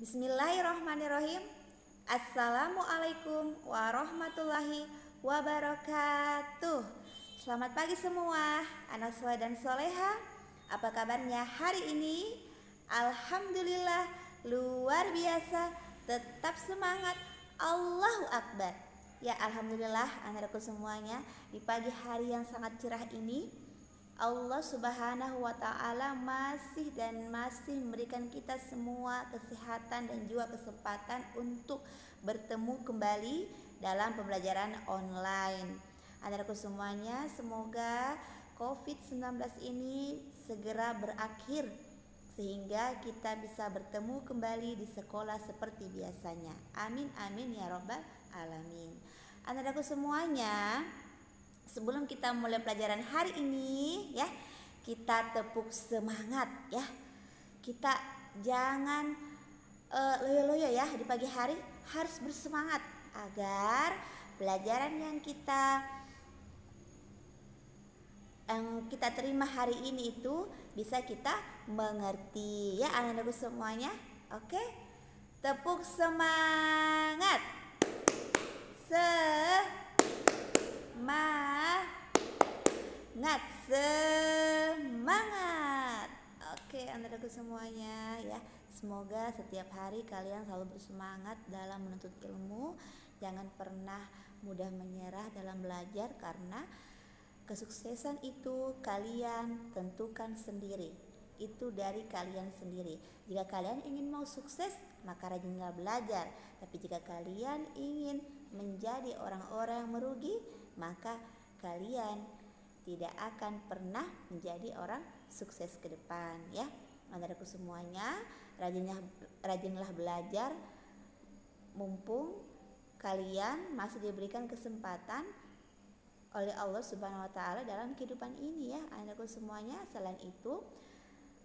Bismillahirrahmanirrahim. Assalamualaikum warahmatullahi wabarakatuh. Selamat pagi semua, anak soleh dan soleha. Apa kabarnya hari ini? Alhamdulillah, luar biasa. Tetap semangat. Allahu Akbar. Ya alhamdulillah anakku semuanya, di pagi hari yang sangat cerah ini Allah Subhanahu wa Ta'ala masih memberikan kita semua kesehatan dan juga kesempatan untuk bertemu kembali dalam pembelajaran online. Anak-anakku semuanya, semoga COVID-19 ini segera berakhir sehingga kita bisa bertemu kembali di sekolah seperti biasanya. Amin amin ya robbal alamin. Anak-anakku semuanya, sebelum kita mulai pelajaran hari ini ya, kita tepuk semangat ya. Kita jangan loyo-loyo ya, di pagi hari harus bersemangat agar pelajaran yang kita terima hari ini itu bisa kita mengerti ya anak-anakku semuanya. Oke? Tepuk semangat. Semangat. Oke, anak-anakku semuanya ya. Semoga setiap hari kalian selalu bersemangat dalam menuntut ilmu. Jangan pernah mudah menyerah dalam belajar, karena kesuksesan itu kalian tentukan sendiri. Itu dari kalian sendiri. Jika kalian ingin mau sukses, maka rajinlah belajar. Tapi jika kalian ingin menjadi orang-orang yang merugi, maka kalian tidak akan pernah menjadi orang sukses ke depan ya. Anak-anakku semuanya, rajinlah belajar mumpung kalian masih diberikan kesempatan oleh Allah Subhanahu wa Ta'ala dalam kehidupan ini ya anak-anakku semuanya. Selain itu,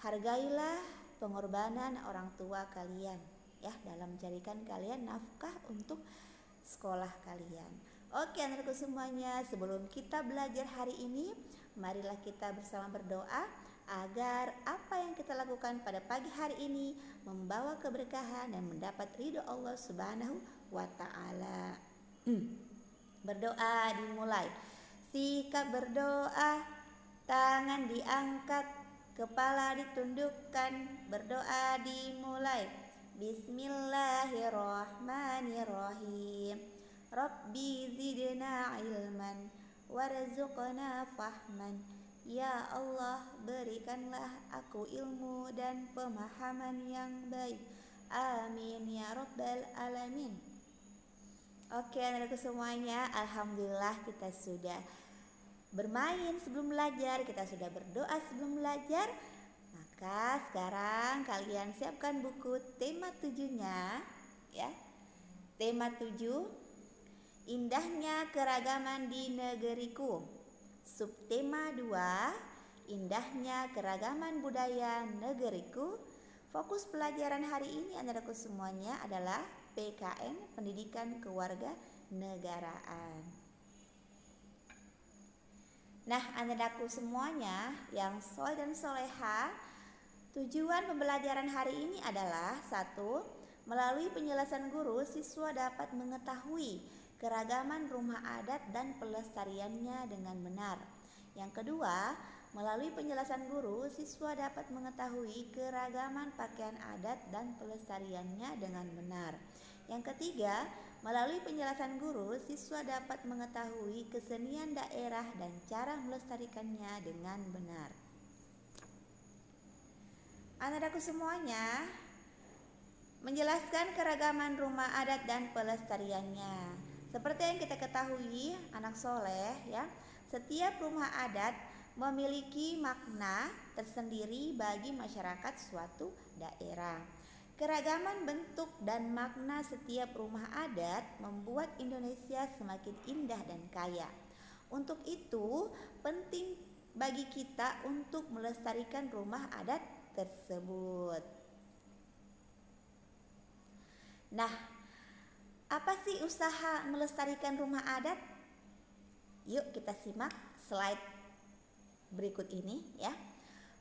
hargailah pengorbanan orang tua kalian ya dalam mencarikan kalian nafkah untuk sekolah kalian. Oke anak-anakku semuanya, sebelum kita belajar hari ini, marilah kita bersama berdoa agar apa yang kita lakukan pada pagi hari ini membawa keberkahan dan mendapat ridho Allah Subhanahu wa Ta'ala. Berdoa dimulai. Sikap berdoa, tangan diangkat, kepala ditundukkan. Berdoa dimulai. Bismillahirrahmanirrahim. Rabbi zidna ilman warzuqna fahman. Ya Allah, berikanlah aku ilmu dan pemahaman yang baik. Amin ya rabbal alamin. Oke anak-anakku semuanya, alhamdulillah kita sudah bermain sebelum belajar, kita sudah berdoa sebelum belajar. Maka sekarang kalian siapkan buku tema 7-nya ya. Tema 7, indahnya keragaman di negeriku. Subtema 2, indahnya keragaman budaya negeriku. Fokus pelajaran hari ini anak-anakku semuanya adalah PKN, Pendidikan Keluarga Negaraan. Nah anak-anakku semuanya yang soleh dan soleha, tujuan pembelajaran hari ini adalah 1. Melalui penjelasan guru, siswa dapat mengetahui keragaman rumah adat dan pelestariannya dengan benar. Yang kedua, melalui penjelasan guru, siswa dapat mengetahui keragaman pakaian adat dan pelestariannya dengan benar. Yang ketiga, melalui penjelasan guru, siswa dapat mengetahui kesenian daerah dan cara melestarikannya dengan benar. Anak-anakku semuanya, menjelaskan keragaman rumah adat dan pelestariannya. Seperti yang kita ketahui anak soleh ya, setiap rumah adat memiliki makna tersendiri bagi masyarakat suatu daerah. Keragaman bentuk dan makna setiap rumah adat membuat Indonesia semakin indah dan kaya. Untuk itu penting bagi kita untuk melestarikan rumah adat tersebut. Nah, apa sih usaha melestarikan rumah adat? Yuk kita simak slide berikut ini ya.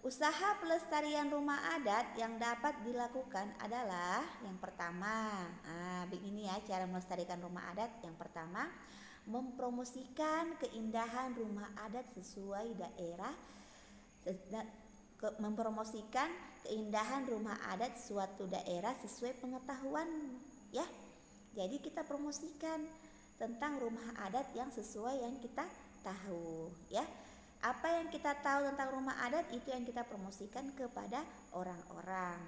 Usaha pelestarian rumah adat yang dapat dilakukan adalah yang pertama, begini ya cara melestarikan rumah adat. Yang pertama, mempromosikan keindahan rumah adat sesuai daerah, mempromosikan keindahan rumah adat suatu daerah sesuai pengetahuan, ya. Jadi kita promosikan tentang rumah adat yang sesuai yang kita tahu, ya. Apa yang kita tahu tentang rumah adat itu yang kita promosikan kepada orang-orang.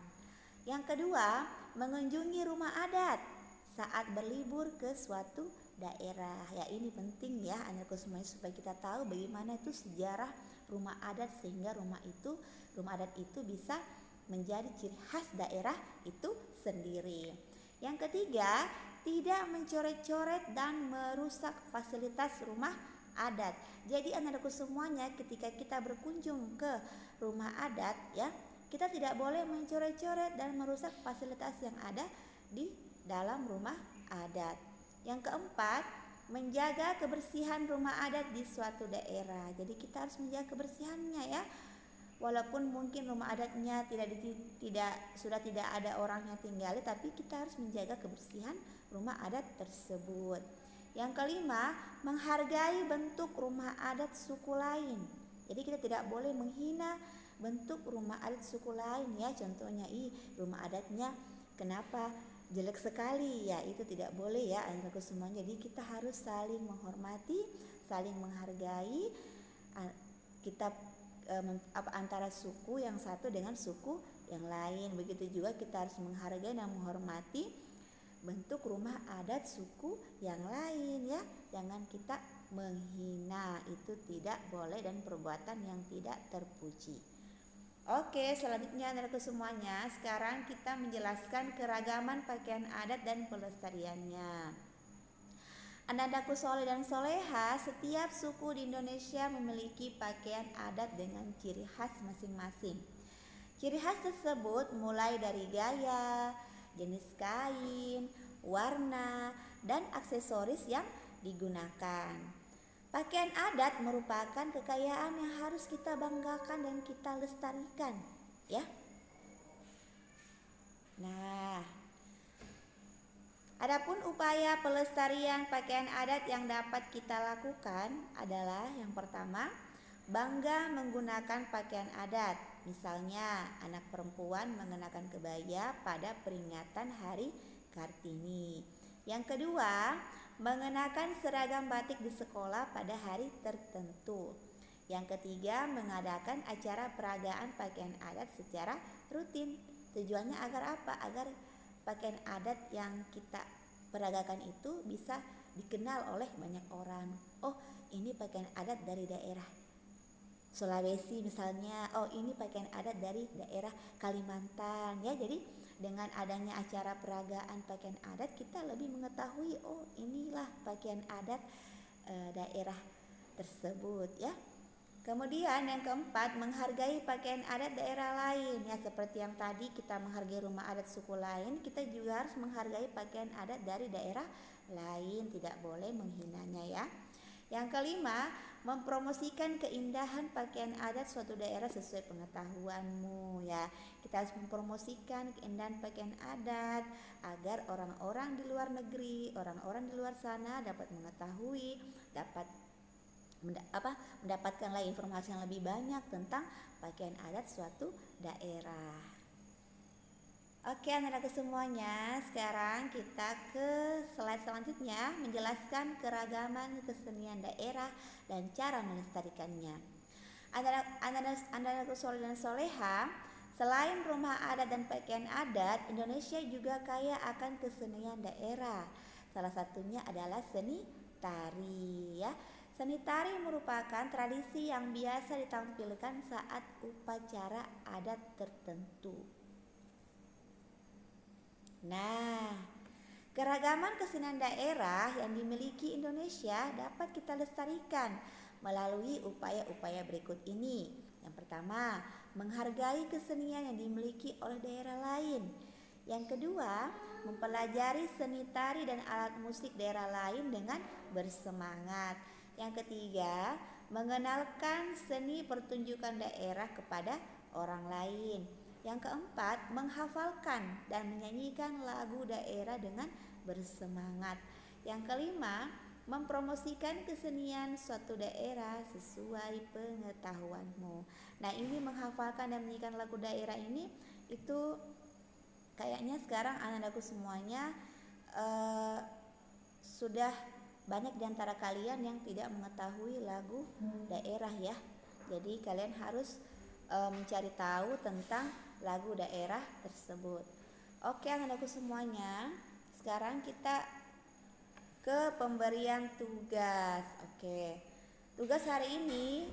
Yang kedua, mengunjungi rumah adat saat berlibur ke suatu daerah. Ya, ini penting ya anak-anakku semuanya, supaya kita tahu bagaimana itu sejarah rumah adat, sehingga rumah adat itu bisa menjadi ciri khas daerah itu sendiri. Yang ketiga, tidak mencoret-coret dan merusak fasilitas rumah adat. Jadi anak-anakku semuanya, ketika kita berkunjung ke rumah adat, ya, kita tidak boleh mencoret-coret dan merusak fasilitas yang ada di dalam rumah adat. Yang keempat, menjaga kebersihan rumah adat di suatu daerah. Jadi kita harus menjaga kebersihannya, ya. Walaupun mungkin rumah adatnya sudah tidak ada orang yang tinggali, tapi kita harus menjaga kebersihan rumah adat tersebut. Yang kelima, menghargai bentuk rumah adat suku lain. Jadi kita tidak boleh menghina bentuk rumah adat suku lain, ya. Contohnya, rumah adatnya kenapa jelek sekali, ya, itu tidak boleh ya anak-anakku semuanya. Jadi kita harus saling menghormati, saling menghargai kita antara suku yang satu dengan suku yang lain. Begitu juga kita harus menghargai dan menghormati bentuk rumah adat suku yang lain, ya. Jangan kita menghina, itu tidak boleh dan perbuatan yang tidak terpuji. Oke, selanjutnya anak-anakku semuanya, sekarang kita menjelaskan keragaman pakaian adat dan pelestariannya. Anak-anakku soleh dan soleha, setiap suku di Indonesia memiliki pakaian adat dengan ciri khas masing-masing. Ciri khas tersebut mulai dari gaya, jenis kain, warna, dan aksesoris yang digunakan. Pakaian adat merupakan kekayaan yang harus kita banggakan dan kita lestarikan, ya. Nah, adapun upaya pelestarian pakaian adat yang dapat kita lakukan adalah yang pertama, bangga menggunakan pakaian adat. Misalnya, anak perempuan mengenakan kebaya pada peringatan Hari Kartini. Yang kedua, mengenakan seragam batik di sekolah pada hari tertentu. Yang ketiga, mengadakan acara peragaan pakaian adat secara rutin. Tujuannya agar apa? Agar pakaian adat yang kita peragakan itu bisa dikenal oleh banyak orang. Oh, ini pakaian adat dari daerah Sulawesi misalnya. Oh, ini pakaian adat dari daerah Kalimantan, ya. Jadi dengan adanya acara peragaan pakaian adat, kita lebih mengetahui, oh, inilah pakaian adat daerah tersebut, ya. Kemudian yang keempat, menghargai pakaian adat daerah lain, ya. Seperti yang tadi kita menghargai rumah adat suku lain, kita juga harus menghargai pakaian adat dari daerah lain, tidak boleh menghinanya, ya. Yang kelima, mempromosikan keindahan pakaian adat suatu daerah sesuai pengetahuanmu, ya. Kita harus mempromosikan keindahan pakaian adat agar orang-orang di luar negeri, orang-orang di luar sana dapat mengetahui, dapat mendapatkan lagi informasi yang lebih banyak tentang pakaian adat suatu daerah. Oke anak-anakku semuanya, sekarang kita ke slide selanjutnya, menjelaskan keragaman kesenian daerah dan cara melestarikannya. Anak-anakku soleh dan soleha, selain rumah adat dan pakaian adat, Indonesia juga kaya akan kesenian daerah. Salah satunya adalah seni tari, ya. Seni tari merupakan tradisi yang biasa ditampilkan saat upacara adat tertentu. Nah, keragaman kesenian daerah yang dimiliki Indonesia dapat kita lestarikan melalui upaya-upaya berikut ini. Yang pertama, menghargai kesenian yang dimiliki oleh daerah lain. Yang kedua, mempelajari seni tari dan alat musik daerah lain dengan bersemangat. Yang ketiga, mengenalkan seni pertunjukan daerah kepada orang lain. Yang keempat, menghafalkan dan menyanyikan lagu daerah dengan bersemangat. Yang kelima, mempromosikan kesenian suatu daerah sesuai pengetahuanmu. Nah, ini menghafalkan dan menyanyikan lagu daerah ini itu kayaknya sekarang anak-anakku semuanya sudah banyak di antara kalian yang tidak mengetahui lagu daerah ya. Jadi kalian harus mencari tahu tentang lagu daerah tersebut. Oke anak-anakku semuanya, sekarang kita ke pemberian tugas. Oke, tugas hari ini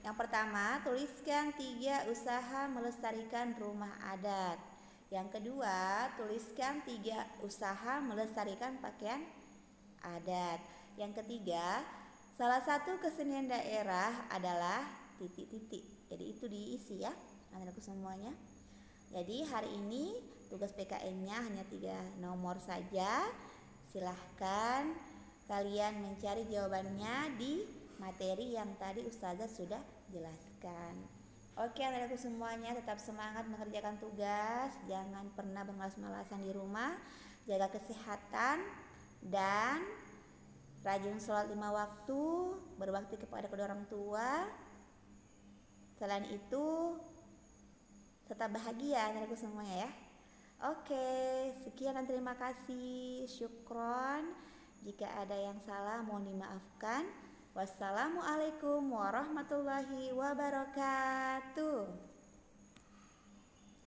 yang pertama, tuliskan 3 usaha melestarikan rumah adat. Yang kedua, tuliskan 3 usaha melestarikan pakaian adat. Yang ketiga, salah satu kesenian daerah adalah titik-titik. Jadi itu diisi ya anak-anakku semuanya. Jadi hari ini tugas PKN-nya hanya 3 nomor saja. Silahkan kalian mencari jawabannya di materi yang tadi Ustazah sudah jelaskan. Oke anak-anakku semuanya, tetap semangat mengerjakan tugas. Jangan pernah bermalas-malasan di rumah. Jaga kesehatan dan rajin sholat 5 waktu, berbakti kepada kedua orang tua. Selain itu tetap bahagia anak-anakku semuanya ya. Oke, sekian dan terima kasih. Syukron. Jika ada yang salah mohon dimaafkan. Wassalamualaikum warahmatullahi wabarakatuh.